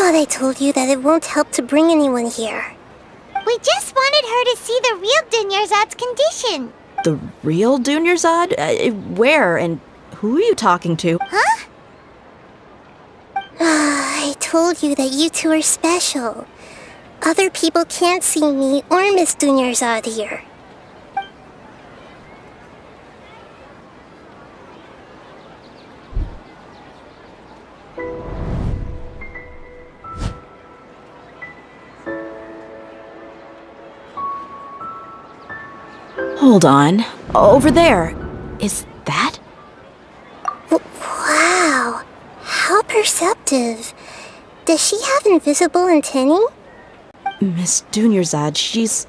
thought I told you that it won't help to bring anyone here. We just wanted her to see the real Dunyarzad's condition. The real Dunyarzad? Where and who are you talking to? Huh? I told you that you two are special. Other people can't see me or Miss Dunyarzad here. Hold on. Over there. Is that? Wow. How perceptive. Does she have invisible antennae? Miss Dunyarzad, she's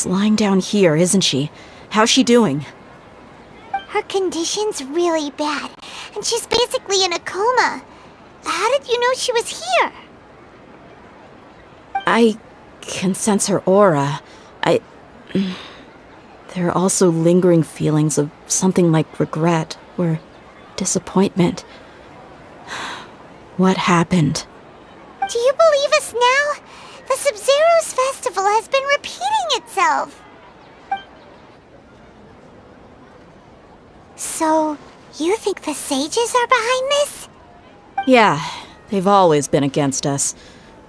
lying down here, isn't she? How's she doing? Her condition's really bad, and she's basically in a coma. How did you know she was here? I can sense her aura. There are also lingering feelings of something like regret or disappointment. What happened? Do you believe us now? The Sabzeruz Festival has been repeating itself. So, you think the sages are behind this? Yeah, they've always been against us.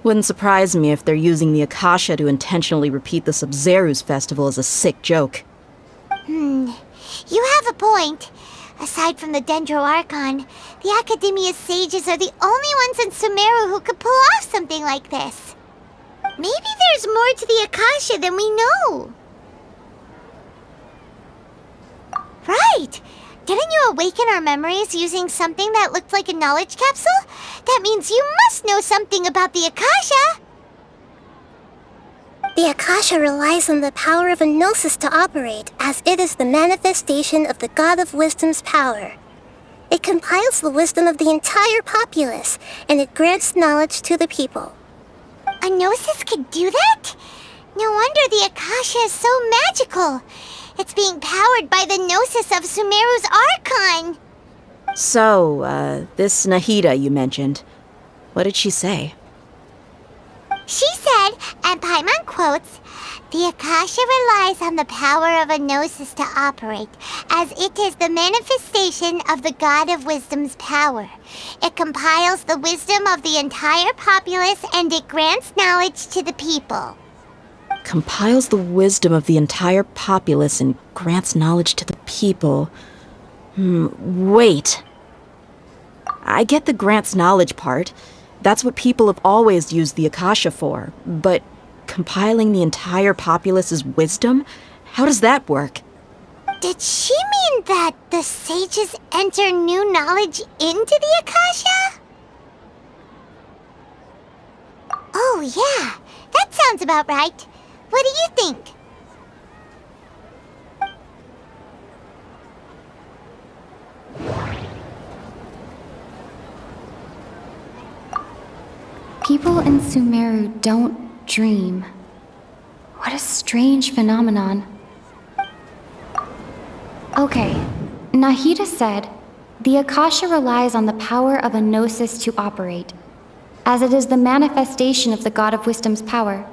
Wouldn't surprise me if they're using the Akasha to intentionally repeat the Sabzeruz Festival as a sick joke. You have a point. Aside from the Dendro Archon, the Academia's sages are the only ones in Sumeru who could pull off something like this. Maybe there's more to the Akasha than we know. Right! Didn't you awaken our memories using something that looked like a knowledge capsule? That means you must know something about the Akasha! The Akasha relies on the power of a gnosis to operate, as it is the manifestation of the God of Wisdom's power. It compiles the wisdom of the entire populace, and it grants knowledge to the people. A gnosis could do that? No wonder the Akasha is so magical. It's being powered by the gnosis of Sumeru's Archon. So, this Nahida you mentioned, what did she say? She said, and Paimon quotes, "The Akasha relies on the power of a gnosis to operate, as it is the manifestation of the God of Wisdom's power. It compiles the wisdom of the entire populace and it grants knowledge to the people." Compiles the wisdom of the entire populace and grants knowledge to the people. Wait. I get the grants knowledge part. That's what people have always used the Akasha for. But compiling the entire populace's wisdom? How does that work? Did she mean that the sages enter new knowledge into the Akasha? Oh yeah, that sounds about right. What do you think? People in Sumeru don't dream. What a strange phenomenon. Okay, Nahida said, the Akasha relies on the power of a gnosis to operate, as it is the manifestation of the God of Wisdom's power.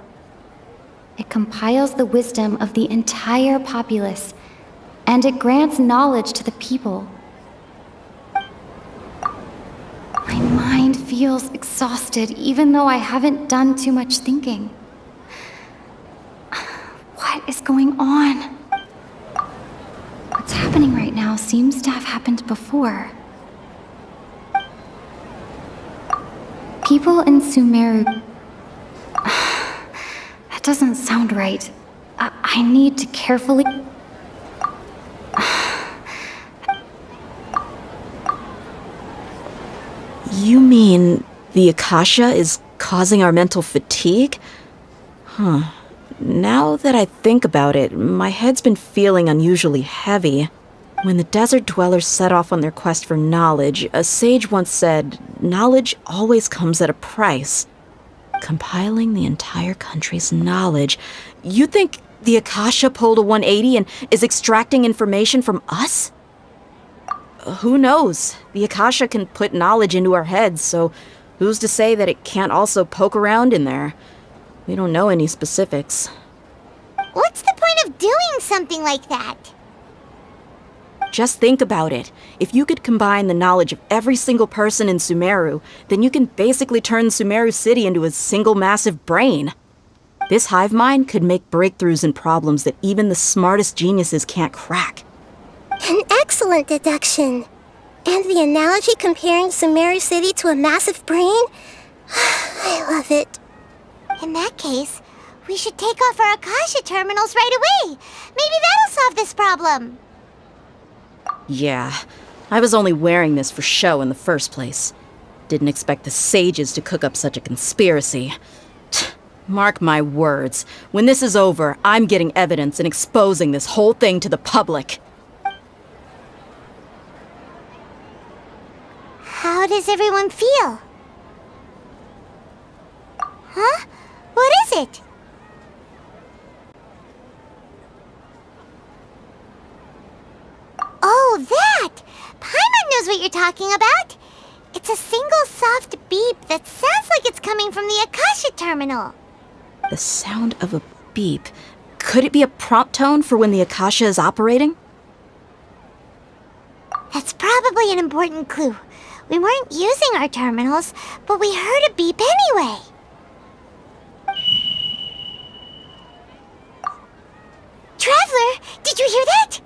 It compiles the wisdom of the entire populace, and it grants knowledge to the people. My mind feels exhausted, even though I haven't done too much thinking. What is going on? What's happening right now seems to have happened before. People in Sumeru... That doesn't sound right. I need to carefully... You mean the Akasha is causing our mental fatigue? Huh. Now that I think about it, my head's been feeling unusually heavy. When the desert dwellers set off on their quest for knowledge, a sage once said, knowledge always comes at a price. Compiling the entire country's knowledge. You think the Akasha pulled a 180 and is extracting information from us? Who knows? The Akasha can put knowledge into our heads, so Who's to say that it can't also poke around in there? We don't know any specifics. What's the point of doing something like that? Just think about it. If you could combine the knowledge of every single person in Sumeru, then you can basically turn Sumeru City into a single massive brain. This hive mind could make breakthroughs in problems that even the smartest geniuses can't crack. An excellent deduction. And the analogy comparing Sumeru City to a massive brain? I love it. In that case, we should take off our Akasha terminals right away. Maybe that'll solve this problem. Yeah, I was only wearing this for show in the first place. Didn't expect the sages to cook up such a conspiracy. Mark my words, when this is over, I'm getting evidence and exposing this whole thing to the public. How does everyone feel? Huh? What is it? Oh, that! Paimon knows what you're talking about. It's a single soft beep that sounds like it's coming from the Akasha terminal. The sound of a beep. Could it be a prompt tone for when the Akasha is operating? That's probably an important clue. We weren't using our terminals, but we heard a beep anyway. Traveler, did you hear that?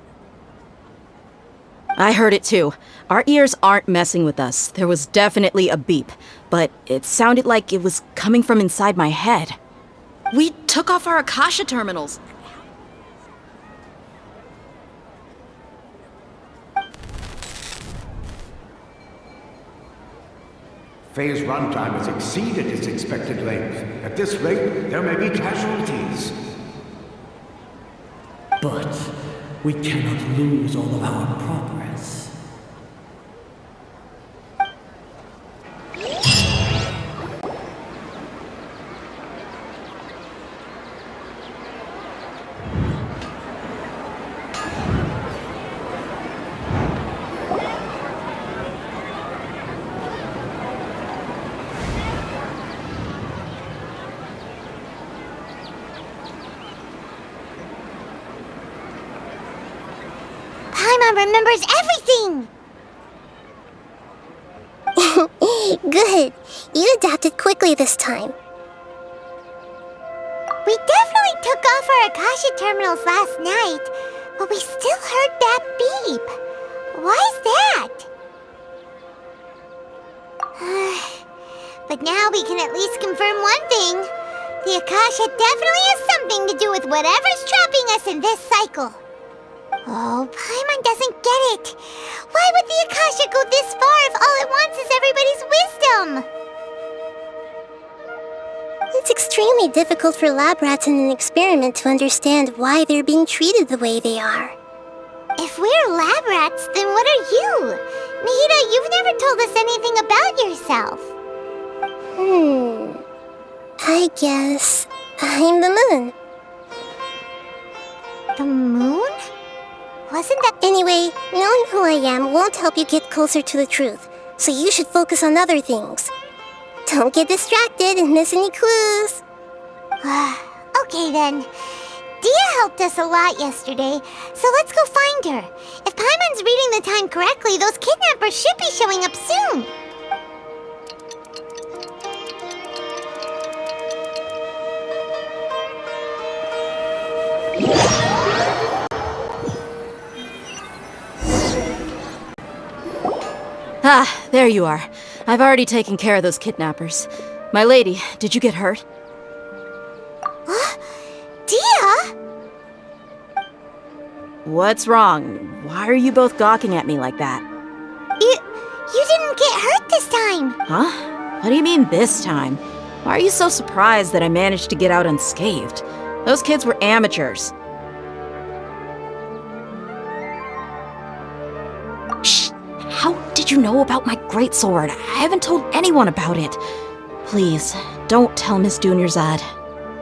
I heard it too. Our ears aren't messing with us. There was definitely a beep, but it sounded like it was coming from inside my head. We took off our Akasha terminals. Phase runtime has exceeded its expected length. At this rate, there may be casualties. But we cannot lose all of our progress. Paimon remembers everything! Good. You adapted quickly this time. We definitely took off our Akasha terminals last night, but we still heard that beep. Why's that? But now we can at least confirm one thing. The Akasha definitely has something to do with whatever's trapping us in this cycle. Oh, Paimon doesn't get it. Why would the Akasha go this far if all it wants is everybody's wisdom? It's extremely difficult for lab rats in an experiment to understand why they're being treated the way they are. If we're lab rats, then what are you? Nahida, you've never told us anything about yourself. I guess I'm the moon. The moon? Wasn't that... Anyway, knowing who I am won't help you get closer to the truth, so you should focus on other things. Don't get distracted and miss any clues. Okay then. Dia helped us a lot yesterday, so let's go find her. If Paimon's reading the time correctly, those kidnappers should be showing up soon. Ah, there you are. I've already taken care of those kidnappers. My lady, did you get hurt? Dia? What's wrong? Why are you both gawking at me like that? You didn't get hurt this time. Huh? What do you mean this time? Why are you so surprised that I managed to get out unscathed? Those kids were amateurs. Shh! How did you know about my greatsword? I haven't told anyone about it. Please, don't tell Miss Dunyarzad.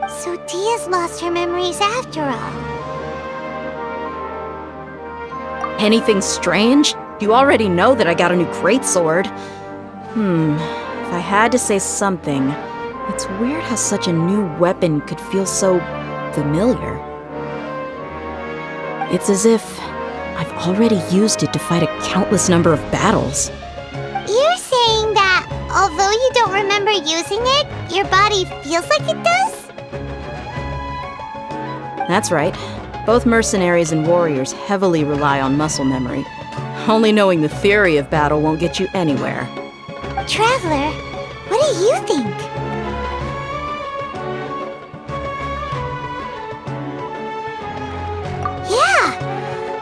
So Dia's lost her memories after all. Anything strange? You already know that I got a new greatsword. If I had to say something, it's weird how such a new weapon could feel so familiar. It's as if I've already used it to fight a countless number of battles. You're saying that although you don't remember using it, your body feels like it does? That's right. Both mercenaries and warriors heavily rely on muscle memory. Only knowing the theory of battle won't get you anywhere. Traveler, what do you think? Yeah,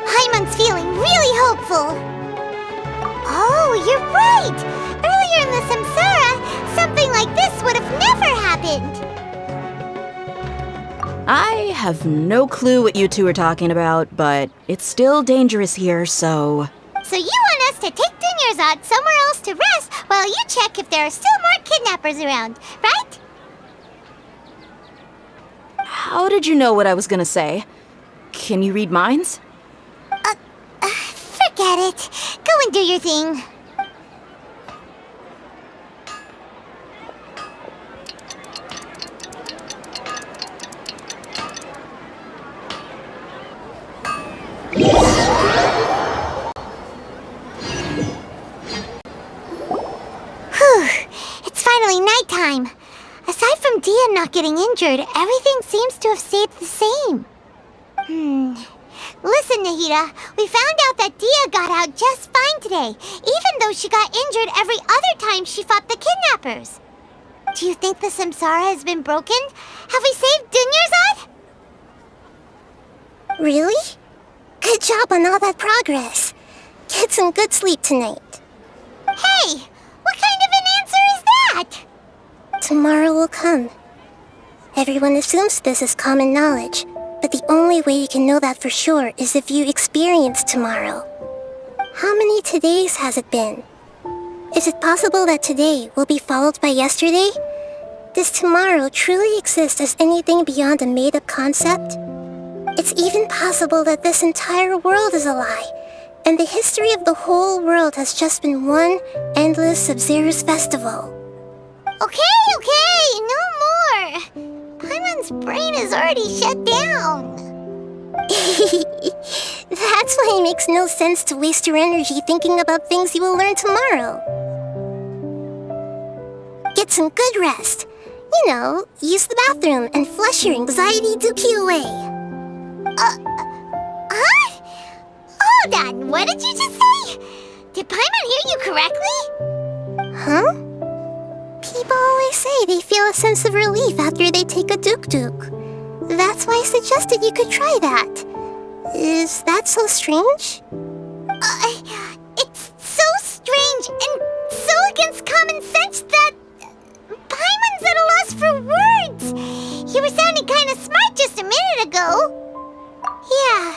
Paimon's feeling really hopeful. Oh, you're right! Earlier in the Samsara, something like this would have never happened. I have no clue what you two are talking about, but it's still dangerous here, so... So you want us to take Dunyarzad somewhere else to rest while you check if there are still more kidnappers around, right? How did you know what I was gonna say? Can you read minds? Forget it. Go and do your thing. It's finally nighttime. Aside from Dia not getting injured, everything seems to have stayed the same. Listen, Nahida, we found out that Dia got out just fine today, even though she got injured every other time she fought the kidnappers. Do you think the Samsara has been broken? Have we saved Dunyarzad? Really? Good job on all that progress. Get some good sleep tonight. Hey, what kind of an answer is that? Tomorrow will come. Everyone assumes this is common knowledge, but the only way you can know that for sure is if you experience tomorrow. How many todays has it been? Is it possible that today will be followed by yesterday? Does tomorrow truly exist as anything beyond a made-up concept? It's even possible that this entire world is a lie, and the history of the whole world has just been one endless Sabzeruz Festival. Okay, no more. Paimon's brain is already shut down. That's why it makes no sense to waste your energy thinking about things you will learn tomorrow. Get some good rest. You know, use the bathroom and flush your anxiety dookie away. Huh? Hold on, what did you just say? Did Paimon hear you correctly? Huh? People always say they feel a sense of relief after they take a duk-duk. That's why I suggested you could try that. Is that so strange? It's so strange and so against common sense that Paimon's at a loss for words. You were sounding kind of smart just a minute ago. Yeah,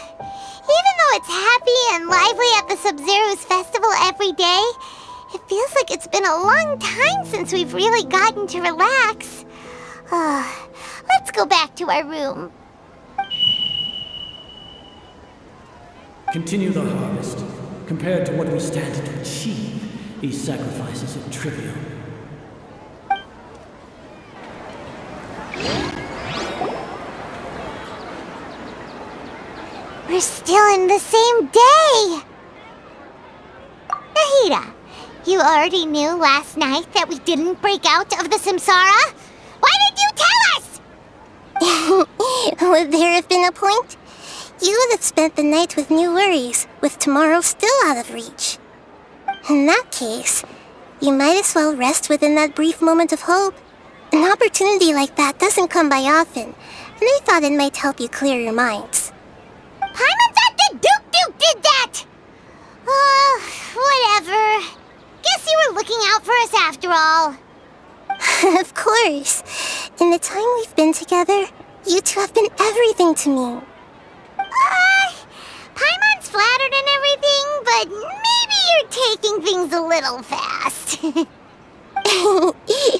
even though it's happy and lively at the Sabzeruz Festival every day, it feels like it's been a long time since we've really gotten to relax. Let's go back to our room. Continue the harvest. Compared to what we stand to achieve, these sacrifices are trivial. We're still in the same day! Nahida, you already knew last night that we didn't break out of the Samsara? Why did you tell us? Would there have been a point? You would have spent the night with new worries, with tomorrow still out of reach. In that case, you might as well rest within that brief moment of hope. An opportunity like that doesn't come by often, and I thought it might help you clear your minds. Paimon thought that Duke did that! Whatever. Guess you were looking out for us after all. Of course. In the time we've been together, you two have been everything to me. Paimon's flattered and everything, but maybe you're taking things a little fast.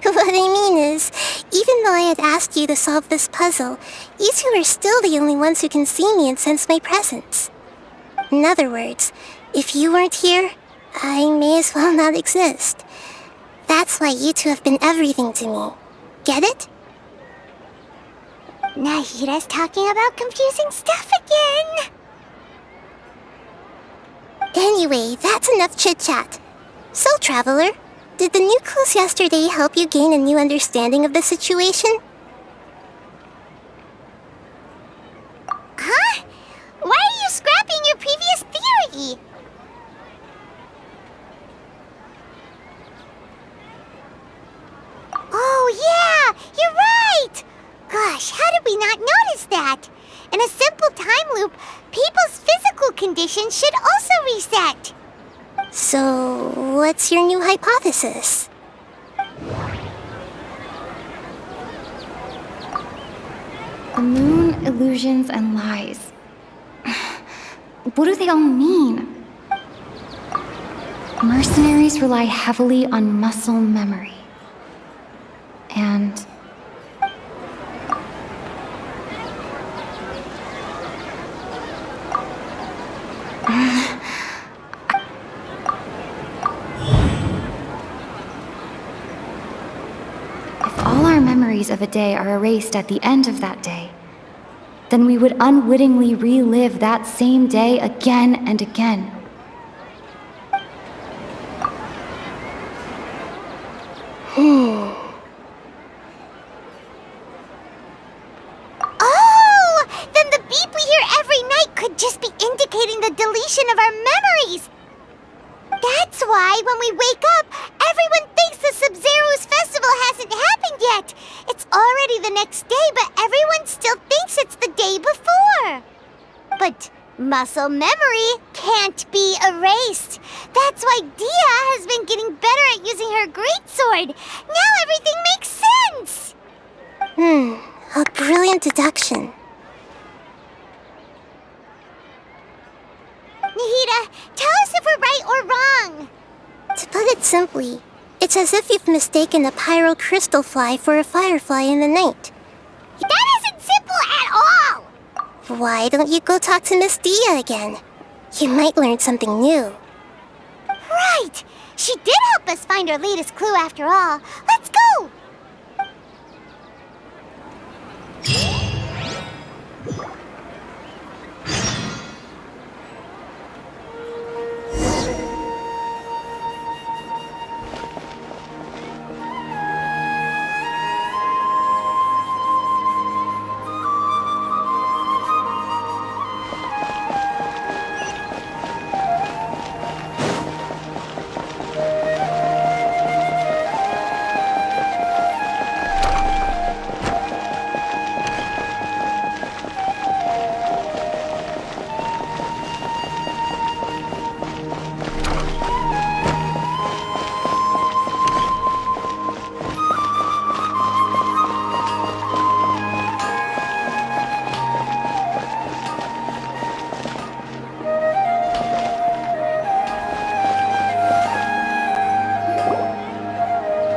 What I mean is, even though I had asked you to solve this puzzle, you two are still the only ones who can see me and sense my presence. In other words, if you weren't here, I may as well not exist. That's That's why you two have been everything to me. Get it? Nahida's talking about confusing stuff again. Anyway, that's enough chit-chat. So, Traveler, did the new clues yesterday help you gain a new understanding of the situation? Huh? Why are you scrapping your previous theory? Oh, yeah! You're right! Gosh, how did we not notice that? In a simple time loop, people's physical conditions should also reset. So, what's your new hypothesis? A moon, illusions, and lies. What do they all mean? Mercenaries rely heavily on muscle memory. And if all our memories of a day are erased at the end of that day, then we would unwittingly relive that same day again and again. Oh! Then the beep we hear every night could just be indicating the deletion of our memories. That's why when we wake up, everyone thinks the Sabzeruz Festival hasn't happened yet. It's already the next day, but everyone still thinks it's the day before. But muscle memory can't be erased. That's why Dia has been getting better at using her greatsword. Now everything makes sense. A brilliant deduction. Nahida, tell us if we're right or wrong. To put it simply, it's as if you've mistaken a pyro crystal fly for a firefly in the night. That isn't simple at all. Why don't you go talk to Miss Dia again? You might learn something new. Right. She did help us find our latest clue after all. Let's go.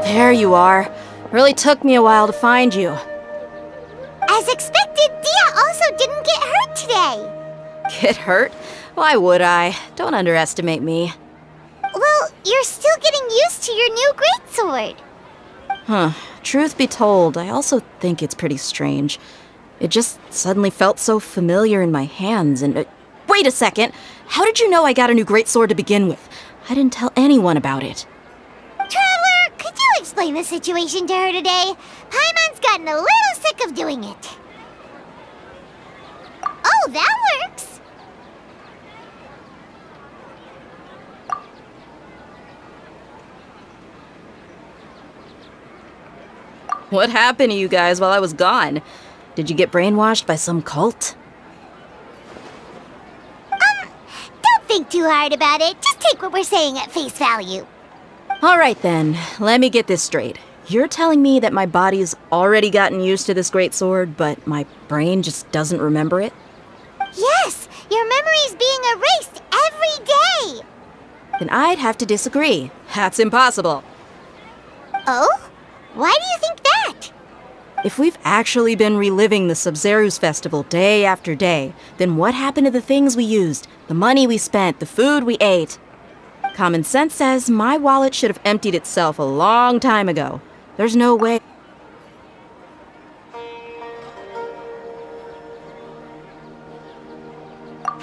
There you are. Really took me a while to find you. As expected, Dia also didn't get hurt today. Get hurt? Why would I? Don't underestimate me. Well, you're still getting used to your new greatsword. Huh. Truth be told, I also think it's pretty strange. It just suddenly felt so familiar in my hands and... wait a second! How did you know I got a new greatsword to begin with? I didn't tell anyone about it. Traveler, could you explain the situation to her today? Paimon's gotten a little sick of doing it. Oh, that works. What happened to you guys while I was gone? Did you get brainwashed by some cult? Don't think too hard about it. Just take what we're saying at face value. All right then, let me get this straight. You're telling me that my body's already gotten used to this great sword, but my brain just doesn't remember it? Yes, your memory's being erased every day. Then I'd have to disagree. That's impossible. Oh? Why do you think that? If we've actually been reliving the Sabzeruz Festival day after day, then what happened to the things we used, the money we spent, the food we ate? Common sense says my wallet should have emptied itself a long time ago. There's no way.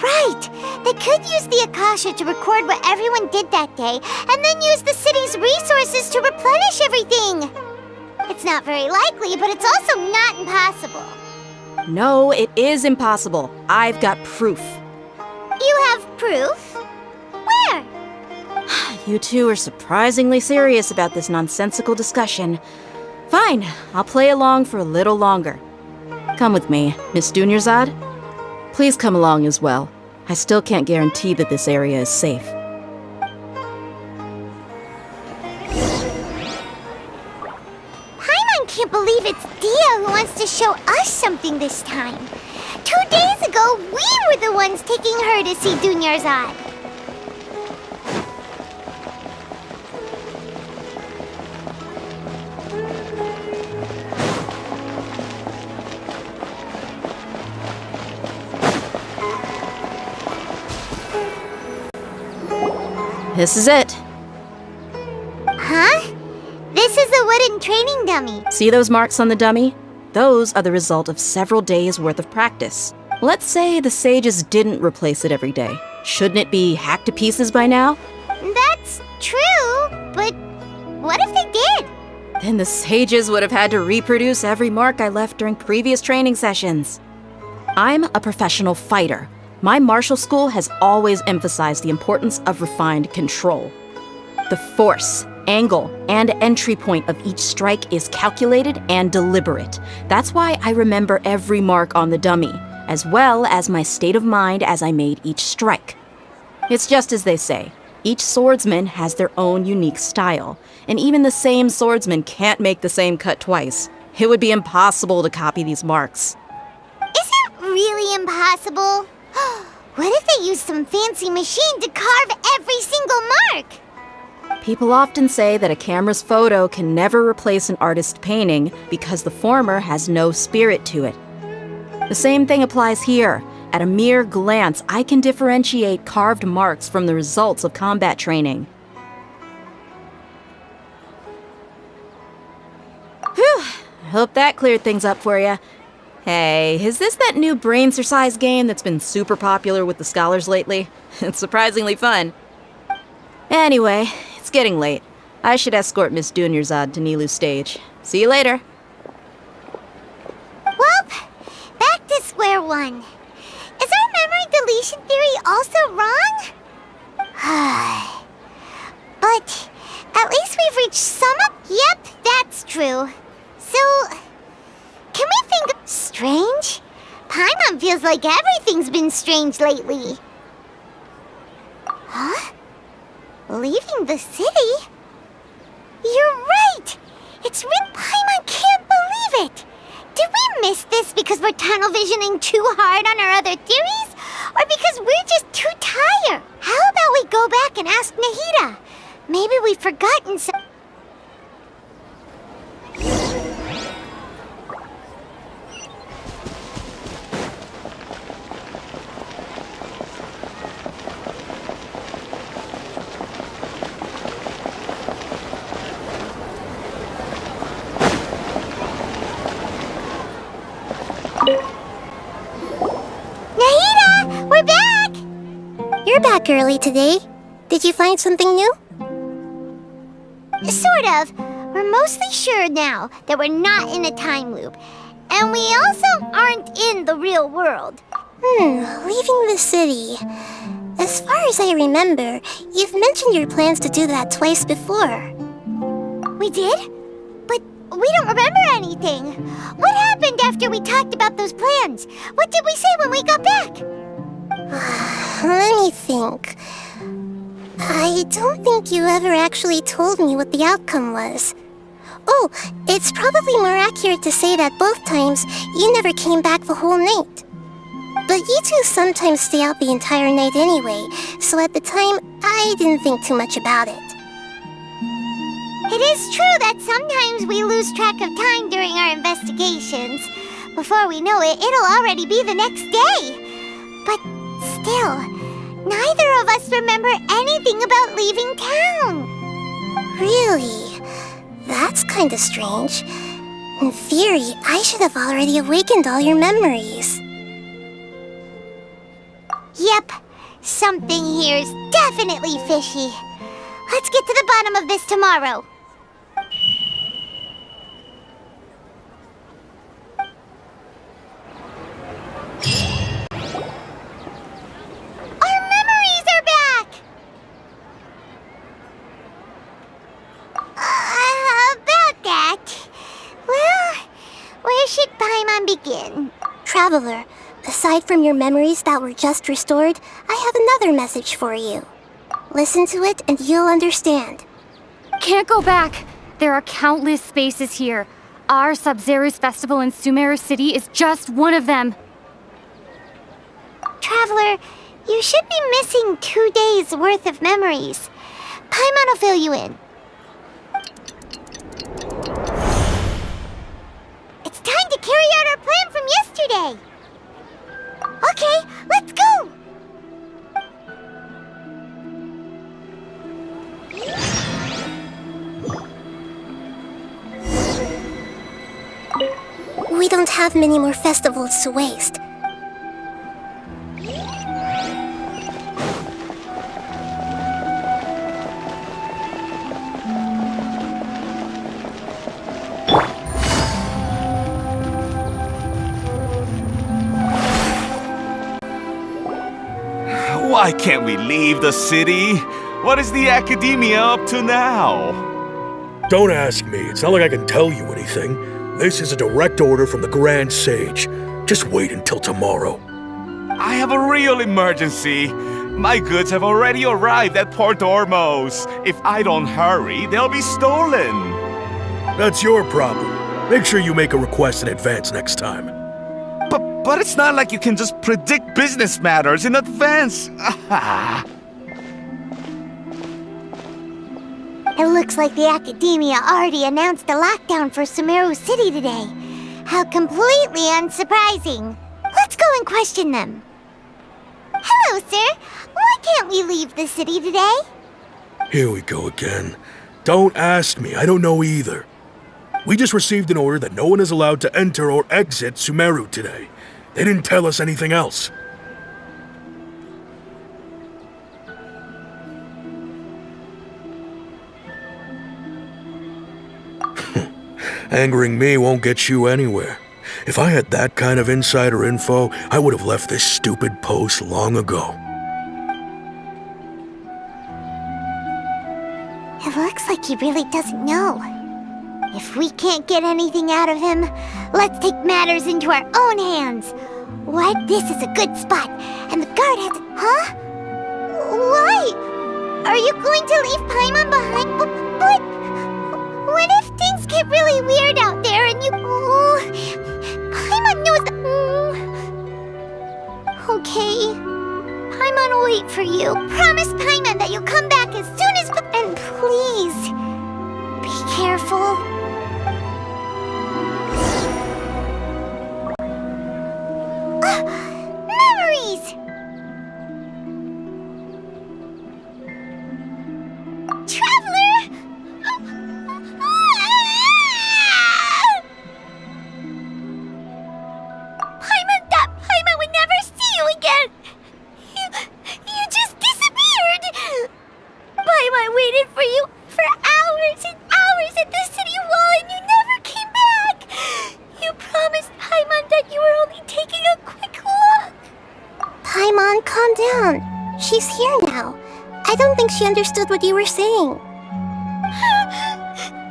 Right! They could use the Akasha to record what everyone did that day, and then use the city's resources to replenish everything! It's not very likely, but it's also not impossible. No, it is impossible. I've got proof. You have proof? Where? You two are surprisingly serious about this nonsensical discussion. Fine, I'll play along for a little longer. Come with me, Miss Dunyarzad. Please come along as well. I still can't guarantee that this area is safe. Paimon can't believe it's Dia who wants to show us something this time. 2 days ago, we were the ones taking her to see Dunyarzad. This is it. Huh? This is a wooden training dummy. See those marks on the dummy? Those are the result of several days' worth of practice. Let's say the sages didn't replace it every day. Shouldn't it be hacked to pieces by now? That's true, but what if they did? Then the sages would have had to reproduce every mark I left during previous training sessions. I'm a professional fighter. My martial school has always emphasized the importance of refined control. The force, angle, and entry point of each strike is calculated and deliberate. That's why I remember every mark on the dummy, as well as my state of mind as I made each strike. It's just as they say, each swordsman has their own unique style, and even the same swordsman can't make the same cut twice. It would be impossible to copy these marks. Is it really impossible? What if they use some fancy machine to carve every single mark? People often say that a camera's photo can never replace an artist's painting because the former has no spirit to it. The same thing applies here. At a mere glance, I can differentiate carved marks from the results of combat training. Whew, hope that cleared things up for you. Hey, is this that new brain-exercise game that's been super popular with the scholars lately? It's surprisingly fun. Anyway, it's getting late. I should escort Miss Dunyarzad to Nilu's stage. See you later. Well, back to square one. Is our memory deletion theory also wrong? But at least we've reached some up. Yep, that's true. So, can we think of strange? Paimon feels like everything's been strange lately. Huh? Leaving the city? You're right! It's real. Paimon can't believe it! Did we miss this because we're tunnel visioning too hard on our other theories? Or because we're just too tired? How about we go back and ask Nahida? Maybe we've forgotten some... Nahida! We're back! You're back early today. Did you find something new? Sort of. We're mostly sure now that we're not in a time loop. And we also aren't in the real world. Leaving the city. As far as I remember, you've mentioned your plans to do that twice before. We did? But we don't remember anything. What happened after we talked about those plans? What did we say when we got back? Let me think. I don't think you ever actually told me what the outcome was. Oh, it's probably more accurate to say that both times you never came back the whole night. But you two sometimes stay out the entire night anyway, so at the time, I didn't think too much about it. It is true that sometimes we lose track of time during our investigations. Before we know it, it'll already be the next day. But still, Neither of us remember anything about leaving town. Really? That's kinda strange. In theory, I should have already awakened all your memories. Yep, something here's definitely fishy. Let's get to the bottom of this tomorrow. Our memories are back! About that. Well, where should Paimon begin? Traveler, aside from your memories that were just restored, I have another message for you. Listen to it and you'll understand. Can't go back. There are countless spaces here. Our Sabzeruz Festival in Sumeru City is just one of them. Traveler, you should be missing 2 days worth of memories. Paimon will fill you in. It's time to carry out our plan from yesterday. Okay, let's go! We don't have many more festivals to waste. Why can't we leave the city? What is the academia up to now? Don't ask me. It's not like I can tell you anything. This is a direct order from the Grand Sage. Just wait until tomorrow. I have a real emergency. My goods have already arrived at Port Ormos. If I don't hurry, they'll be stolen. That's your problem. Make sure you make a request in advance next time. But it's not like you can just predict business matters in advance. It looks like the Academia already announced a lockdown for Sumeru City today. How completely unsurprising. Let's go and question them. Hello, sir. Why can't we leave the city today? Here we go again. Don't ask me. I don't know either. We just received an order that no one is allowed to enter or exit Sumeru today. They didn't tell us anything else. Angering me won't get you anywhere. If I had that kind of insider info, I would have left this stupid post long ago. It looks like he really doesn't know. If we can't get anything out of him, let's take matters into our own hands. What? This is a good spot. And the guard has... Huh? Why? Are you going to leave Paimon behind? But... What if things get really weird out there and you... Paimon knows that... Okay. Paimon will wait for you. Promise Paimon that you'll come back as soon as... And please, be careful. Memories! Traveler! Paimon would never see you again! You just disappeared! Paimon waited for you for hours and hours at the city wall and you never came back! You promised Paimon that you were only taking a quick look! Paimon, calm down. She's here now. I don't think she understood what you were saying.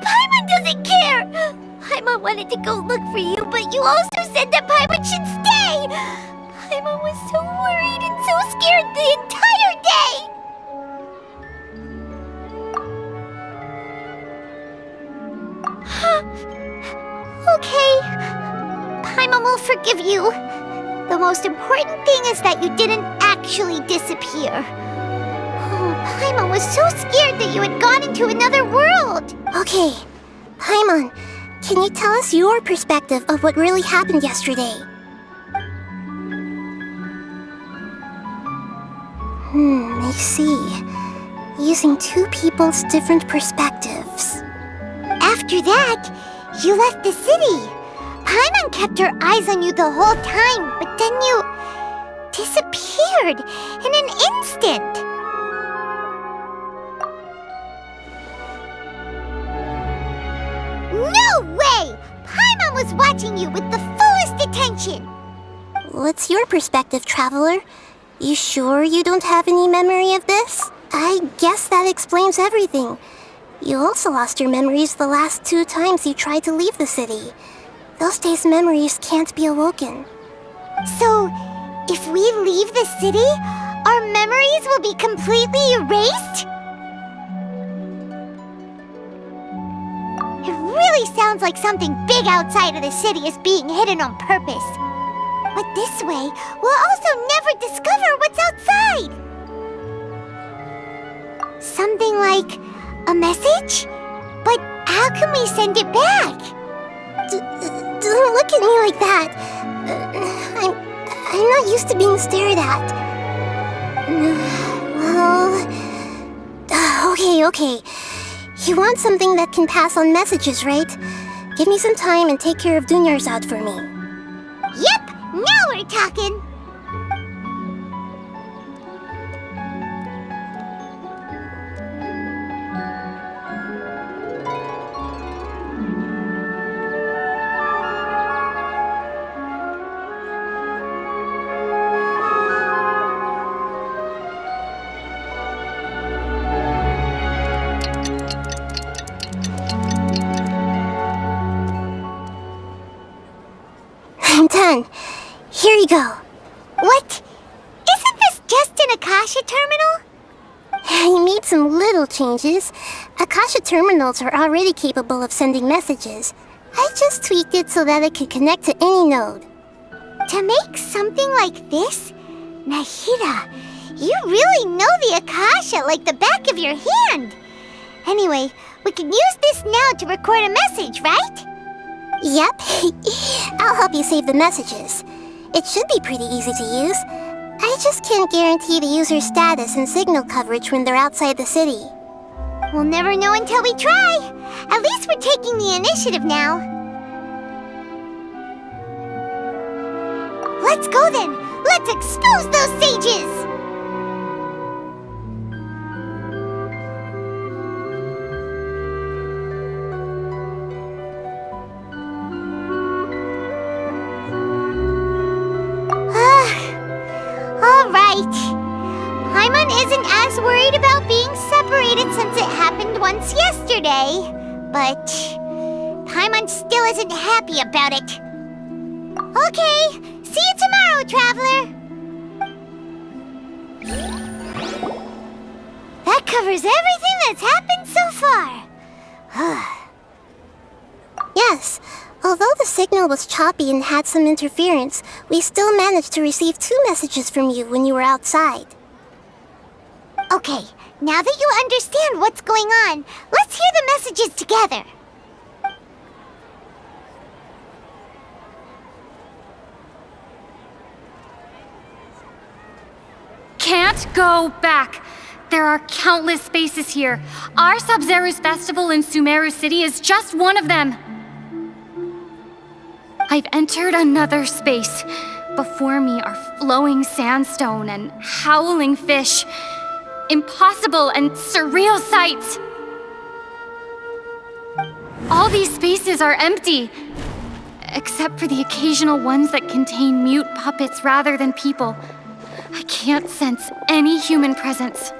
Paimon doesn't care! Paimon wanted to go look for you, but you also said that Paimon should stay! Paimon was so worried and so scared the entire day! Okay. Paimon will forgive you. The most important thing is that you didn't actually disappear. Oh, Paimon was so scared that you had gone into another world! Okay, Paimon, can you tell us your perspective of what really happened yesterday? I see. Using two people's different perspectives. After that, you left the city. Paimon kept her eyes on you the whole time, but then you disappeared in an instant. No way! Paimon was watching you with the fullest attention. What's your perspective, Traveler? You sure you don't have any memory of this? I guess that explains everything. You also lost your memories the last 2 times you tried to leave the city. Those days' memories can't be awoken. So, if we leave the city, our memories will be completely erased? It really sounds like something big outside of the city is being hidden on purpose. But this way, we'll also never discover what's outside. Something like a message? But how can we send it back? Don't look at me like that. I'm not used to being stared at. Well... Okay. You want something that can pass on messages, right? Give me some time and take care of Dunyarzad for me. Yep! Now we're talking! I'm done. Here you go. What? Isn't this just an Akasha terminal? I made some little changes. Akasha terminals are already capable of sending messages. I just tweaked it so that it could connect to any node. To make something like this? Nahida, you really know the Akasha like the back of your hand. Anyway, we can use this now to record a message, right? Yep. I'll help you save the messages. It should be pretty easy to use. I just can't guarantee the user's status and signal coverage when they're outside the city. We'll never know until we try. At least we're taking the initiative now. Let's go then. Let's expose those sages! Paimon isn't as worried about being separated since it happened once yesterday. But Paimon still isn't happy about it. Okay, see you tomorrow, Traveler! That covers everything that's happened so far. Yes. Although the signal was choppy and had some interference, we still managed to receive 2 messages from you when you were outside. Okay, now that you understand what's going on, let's hear the messages together. Can't go back. There are countless spaces here. Our Sabzeruz Festival in Sumeru City is just one of them. I've entered another space. Before me are flowing sandstone and howling fish. Impossible and surreal sights. All these spaces are empty, except for the occasional ones that contain mute puppets rather than people. I can't sense any human presence.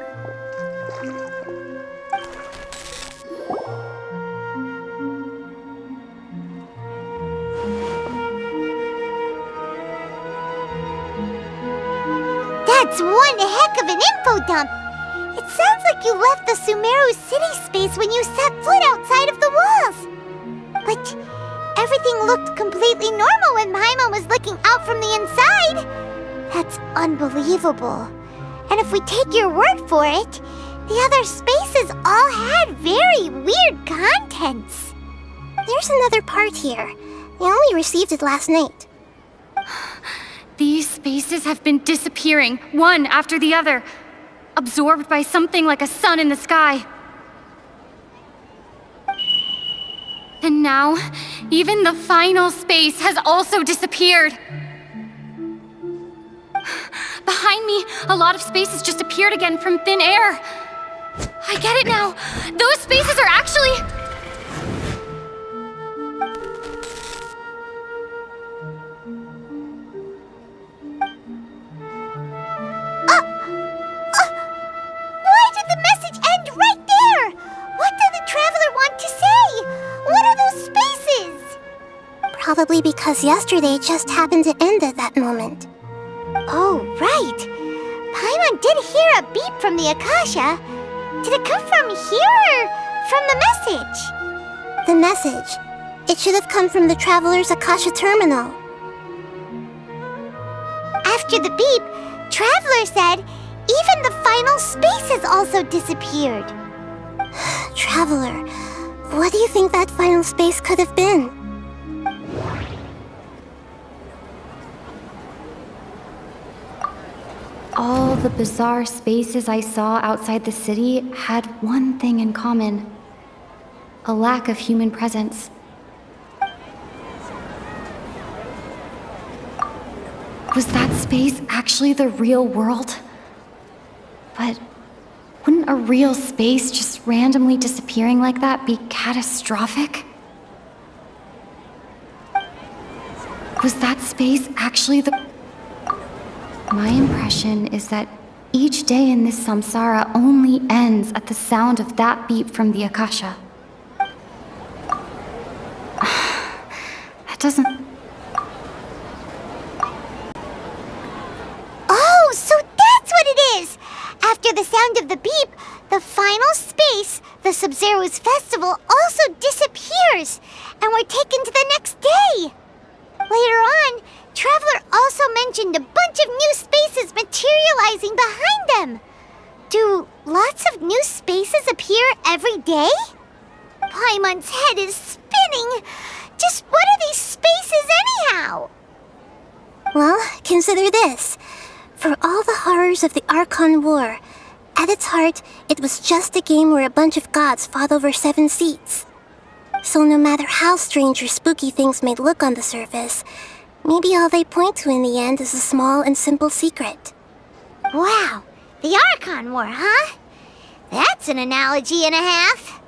That's one heck of an info dump! It sounds like you left the Sumeru city space when you set foot outside of the walls! But everything looked completely normal when Paimon was looking out from the inside! That's unbelievable. And if we take your word for it, the other spaces all had very weird contents. There's another part here. I only received it last night. These spaces have been disappearing, one after the other. absorbed by something like a sun in the sky. And now, even the final space has also disappeared. Behind me, a lot of space has just appeared again from thin air. I get it now. Those spaces are actually... Why did the message end right there? What did the traveler want to say? What are those spaces? Probably because yesterday just happened to end at that moment. Oh, right. Paimon did hear a beep from the Akasha. Did it come from here or from the message? The message. It should have come from the Traveler's Akasha terminal. After the beep, Traveler said even the final space has also disappeared. Traveler, what do you think that final space could have been? All the bizarre spaces I saw outside the city had one thing in common: a lack of human presence. Was that space actually the real world? But wouldn't a real space just randomly disappearing like that be catastrophic? Was that space actually the... My impression is that each day in this samsara only ends at the sound of that beep from the Akasha. That doesn't... Oh, so that's what it is! After the sound of the beep, the final space, the Sabzeruz Festival, also disappears, and we're taken to the next day. Later on, Traveler also mentioned a bunch of new spaces materializing behind them. Do lots of new spaces appear every day? Paimon's head is spinning. Just what are these spaces anyhow? Well, consider this. For all the horrors of the Archon War, at its heart, it was just a game where a bunch of gods fought over 7 seats. So no matter how strange or spooky things may look on the surface, maybe all they point to in the end is a small and simple secret. Wow, the Archon War, huh? That's an analogy and a half.